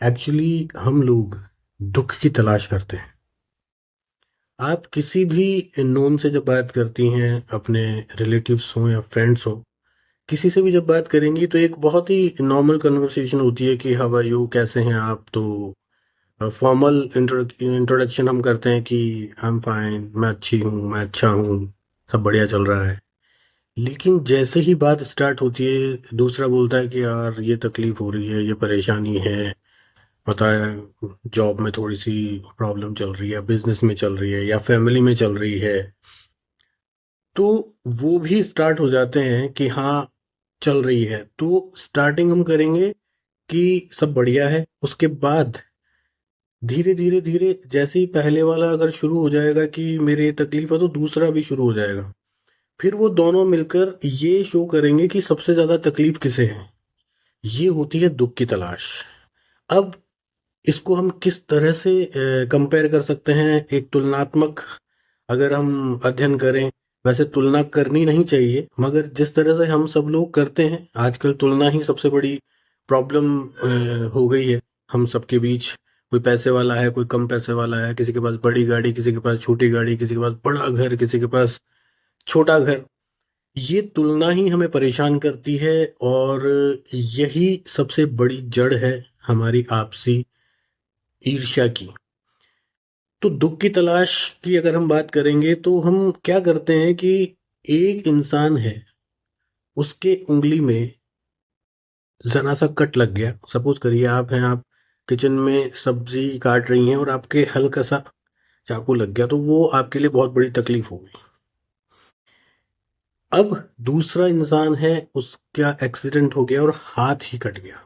Actually हम लोग दुख की तलाश करते हैं। आप किसी भी नोन से जब बात करती हैं, अपने रिलेटिव्स हों या फ्रेंड्स हों, किसी से भी जब बात करेंगी तो एक बहुत ही नॉर्मल कन्वर्सेशन होती है कि हाउ आर यू, कैसे हैं आप। तो फॉर्मल इंट्रोडक्शन हम करते हैं कि आई एम फाइन, मैं अच्छी हूँ, मैं अच्छा हूँ, सब बढ़िया चल रहा है। लेकिन जैसे ही बात स्टार्ट होती है, दूसरा बोलता है कि यार ये तकलीफ हो रही है, ये परेशानी है, पता है जॉब में थोड़ी सी प्रॉब्लम चल रही है, बिजनेस में चल रही है, या फैमिली में चल रही है। तो वो भी स्टार्ट हो जाते हैं कि हाँ, चल रही है। तो स्टार्टिंग हम करेंगे कि सब बढ़िया है। उसके बाद धीरे धीरे धीरे जैसे ही पहले वाला अगर शुरू हो जाएगा कि मेरे ये तकलीफ है, तो दूसरा भी शुरू हो जाएगा। फिर वो दोनों मिलकर ये शो करेंगे कि सबसे ज्यादा तकलीफ किसे है। ये होती है दुख की तलाश। अब इसको हम किस तरह से कंपेयर कर सकते हैं, एक तुलनात्मक अगर हम अध्ययन करें। वैसे तुलना करनी नहीं चाहिए, मगर जिस तरह से हम सब लोग करते हैं आजकल, तुलना ही सबसे बड़ी प्रॉब्लम हो गई है हम सबके बीच। कोई पैसे वाला है, कोई कम पैसे वाला है, किसी के पास बड़ी गाड़ी, किसी के पास छोटी गाड़ी, किसी के पास बड़ा घर, किसी के पास छोटा घर। ये तुलना ही हमें परेशान करती है, और यही सबसे बड़ी जड़ है हमारी आपसी ईर्ष्या की। तो दुख की तलाश की अगर हम बात करेंगे तो हम क्या करते हैं कि एक इंसान है, उसके उंगली में जरा सा कट लग गया। सपोज करिए आप हैं, आप किचन में सब्जी काट रही हैं और आपके हल्का सा चाकू लग गया, तो वो आपके लिए बहुत बड़ी तकलीफ हो गई। अब दूसरा इंसान है, उसका एक्सीडेंट हो गया और हाथ ही कट गया।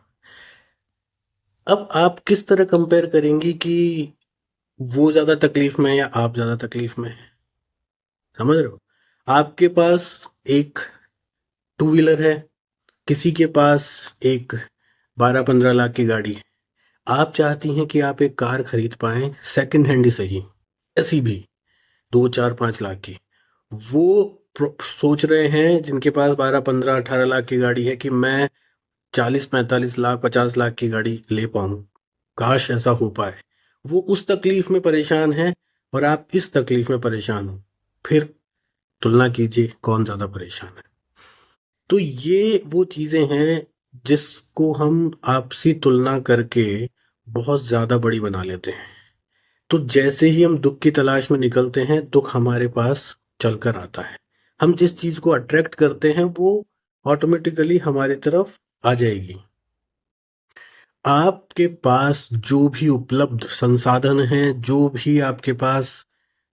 अब आप किस तरह कंपेयर करेंगी कि वो ज्यादा तकलीफ में है या आप ज्यादा तकलीफ में है? समझ रहे हो? आपके पास एक टू व्हीलर है, किसी के पास एक 12-15 लाख की गाड़ी है। आप चाहती हैं कि आप एक कार खरीद पाएं, सेकंड हैंड ही सही, ऐसी भी 2-4-5 लाख की। वो सोच रहे हैं जिनके पास 12-15-18 लाख की गाड़ी है कि मैं 40-45 लाख 50 लाख की गाड़ी ले पाऊं, काश ऐसा हो पाए। वो उस तकलीफ में परेशान है और आप इस तकलीफ में परेशान हो। फिर तुलना कीजिए कौन ज्यादा परेशान है। तो ये वो चीजें हैं जिसको हम आपसी तुलना करके बहुत ज्यादा बड़ी बना लेते हैं। तो जैसे ही हम दुख की तलाश में निकलते हैं, दुख हमारे पास चलकर आता है। हम जिस चीज को अट्रैक्ट करते हैं वो ऑटोमेटिकली हमारी तरफ आ जाएगी। आपके पास जो भी उपलब्ध संसाधन हैं, जो भी आपके पास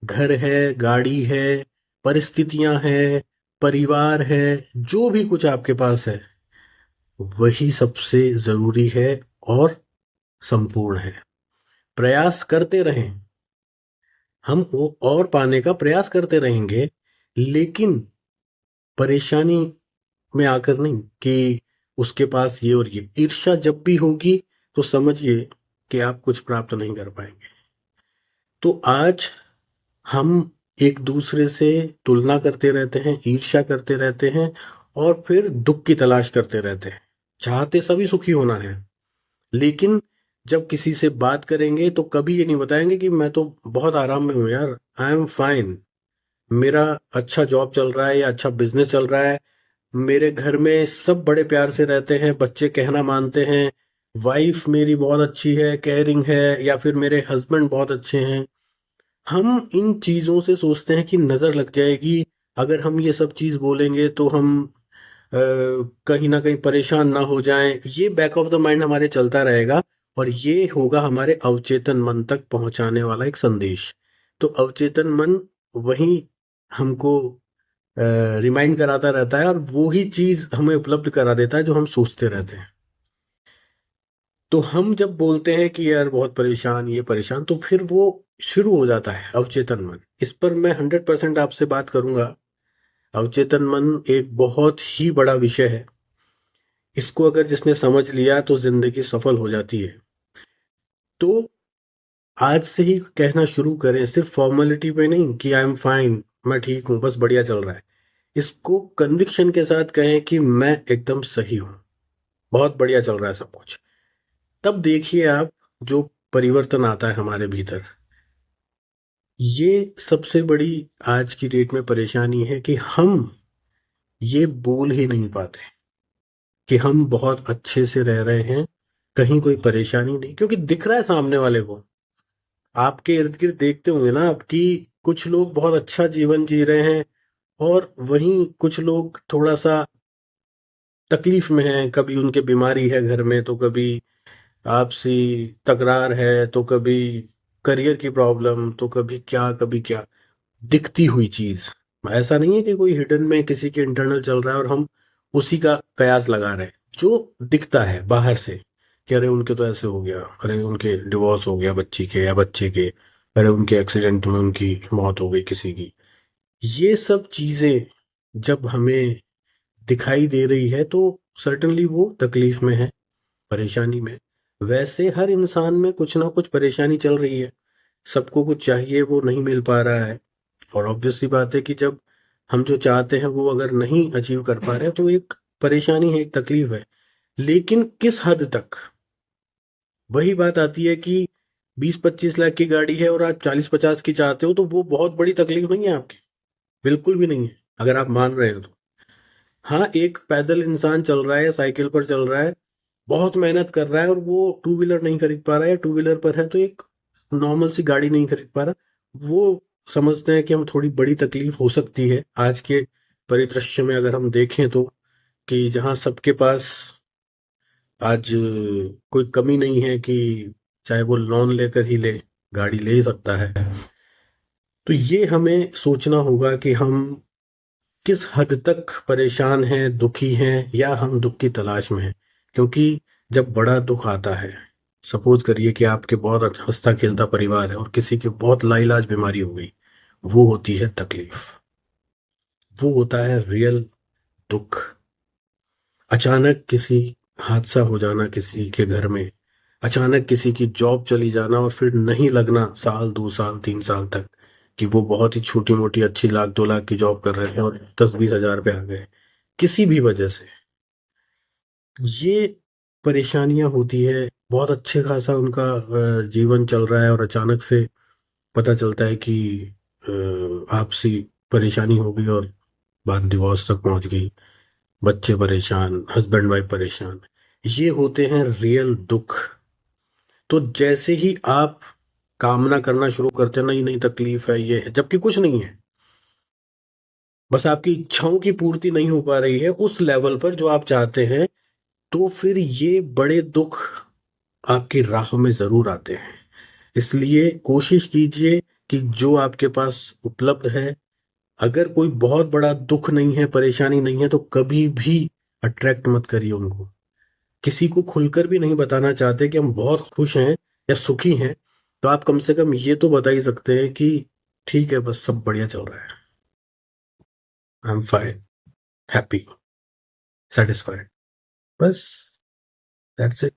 घर है, गाड़ी है, परिस्थितियां हैं, परिवार है, जो भी कुछ आपके पास है, वही सबसे जरूरी है और संपूर्ण है। प्रयास करते रहें, हम वो और पाने का प्रयास करते रहेंगे, लेकिन परेशानी में आकर नहीं कि उसके पास ये और ये। ईर्ष्या जब भी होगी तो समझिए कि आप कुछ प्राप्त नहीं कर पाएंगे। तो आज हम एक दूसरे से तुलना करते रहते हैं, ईर्ष्या करते रहते हैं, और फिर दुख की तलाश करते रहते हैं। चाहते सभी सुखी होना है, लेकिन जब किसी से बात करेंगे तो कभी ये नहीं बताएंगे कि मैं तो बहुत आराम में हूँ यार, आई एम फाइन, मेरा अच्छा जॉब चल रहा है या अच्छा बिजनेस चल रहा है, मेरे घर में सब बड़े प्यार से रहते हैं, बच्चे कहना मानते हैं, वाइफ मेरी बहुत अच्छी है, केयरिंग है, या फिर मेरे हस्बैंड बहुत अच्छे हैं। हम इन चीज़ों से सोचते हैं कि नज़र लग जाएगी, अगर हम ये सब चीज़ बोलेंगे तो हम कहीं ना कहीं परेशान ना हो जाएं। ये बैक ऑफ द माइंड हमारे चलता रहेगा, और ये होगा हमारे अवचेतन मन तक पहुंचाने वाला एक संदेश। तो अवचेतन मन वही हमको रिमाइंड कराता रहता है, और वो ही चीज़ हमें उपलब्ध करा देता है जो हम सोचते रहते हैं। तो हम जब बोलते हैं कि यार बहुत परेशान, ये परेशान, तो फिर वो शुरू हो जाता है अवचेतन मन। इस पर मैं 100% आपसे बात करूंगा। अवचेतन मन एक बहुत ही बड़ा विषय है। इसको अगर जिसने समझ लिया तो जिंदगी सफल हो जाती है। तो आज से ही कहना शुरू करें, सिर्फ फॉर्मेलिटी पे नहीं कि आई एम फाइन, मैं ठीक हूँ, बस बढ़िया चल रहा है। इसको कन्विक्शन के साथ कहें कि मैं एकदम सही हूँ, बहुत बढ़िया चल रहा है सब कुछ। तब देखिए आप जो परिवर्तन आता है हमारे भीतर, ये सबसे बड़ी आज की डेट में परेशानी है कि हम ये बोल ही नहीं पाते कि हम बहुत अच्छे से रह रहे हैं, कहीं कोई परेशानी नहीं, क्योंकि दिख रहा है सामने वाले को। आपके इर्द गिर्द देखते होंगे ना आप कि कुछ लोग बहुत अच्छा जीवन जी रहे हैं और वहीं कुछ लोग थोड़ा सा तकलीफ में हैं। कभी उनके बीमारी है घर में, तो कभी आपसी तकरार है, तो कभी करियर की प्रॉब्लम, तो कभी क्या दिखती हुई चीज। ऐसा नहीं है कि कोई हिडन में किसी के इंटरनल चल रहा है और हम उसी का कयास लगा रहे हैं। जो दिखता है बाहर से कि अरे उनके तो ऐसे हो गया, अरे उनके डिवोर्स हो गया बच्ची के या बच्चे के, अरे उनके एक्सीडेंट में उनकी मौत हो गई किसी की, ये सब चीजें जब हमें दिखाई दे रही है तो सर्टनली वो तकलीफ में है, परेशानी में। वैसे हर इंसान में कुछ ना कुछ परेशानी चल रही है, सबको कुछ चाहिए वो नहीं मिल पा रहा है। और ऑब्वियस सी बात है कि जब हम जो चाहते हैं वो अगर नहीं अचीव कर पा रहे हैं तो एक परेशानी है, एक तकलीफ है। लेकिन किस हद तक, वही बात आती है कि 20-25 लाख की गाड़ी है और आप 40-50 की चाहते हो, तो वो बहुत बड़ी तकलीफ नहीं है आपकी, बिल्कुल भी नहीं है, अगर आप मान रहे हो तो। हाँ, एक पैदल इंसान चल रहा है, साइकिल पर चल रहा है, बहुत मेहनत कर रहा है और वो टू व्हीलर नहीं खरीद पा रहा है, टू व्हीलर पर है तो एक नॉर्मल सी गाड़ी नहीं खरीद पा रहा, वो समझते हैं कि हम थोड़ी बड़ी तकलीफ हो सकती है आज के परिदृश्य में, अगर हम देखें तो, कि जहाँ सबके पास आज कोई कमी नहीं है कि चाहे वो लोन लेकर ही ले, गाड़ी ले ही सकता है। तो ये हमें सोचना होगा कि हम किस हद तक परेशान हैं, दुखी हैं, या हम दुख की तलाश में हैं। क्योंकि जब बड़ा दुख आता है, सपोज करिए कि आपके बहुत हंसता खेलता परिवार है और किसी की बहुत लाइलाज बीमारी हो गई, वो होती है तकलीफ, वो होता है रियल दुख। अचानक किसी हादसा हो जाना किसी के घर में, अचानक किसी की जॉब चली जाना और फिर नहीं लगना साल 2 साल 3 साल तक, कि वो बहुत ही छोटी मोटी अच्छी 1 लाख 2 लाख की जॉब कर रहे थे और 10-20 हजार पे आ गए किसी भी वजह से। ये परेशानियां होती है, बहुत अच्छे खासा उनका जीवन चल रहा है और अचानक से पता चलता है कि आपसी परेशानी हो गई और बात डिवोर्स तक पहुंच गई, बच्चे परेशान, हस्बैंड वाइफ परेशान। ये होते हैं रियल दुख। तो जैसे ही आप कामना करना शुरू करते हैं, नहीं नहीं तकलीफ है, ये है, जबकि कुछ नहीं है, बस आपकी इच्छाओं की पूर्ति नहीं हो पा रही है उस लेवल पर जो आप चाहते हैं, तो फिर ये बड़े दुख आपकी राह में जरूर आते हैं। इसलिए कोशिश कीजिए कि जो आपके पास उपलब्ध है, अगर कोई बहुत बड़ा दुख नहीं है, परेशानी नहीं है, तो कभी भी अट्रैक्ट मत करिए उनको। किसी को खुलकर भी नहीं बताना चाहते कि हम बहुत खुश हैं या सुखी हैं, तो आप कम से कम ये तो बता ही सकते हैं कि ठीक है, बस सब बढ़िया चल रहा है, I am fine, happy, satisfied, बस दैट्स इट।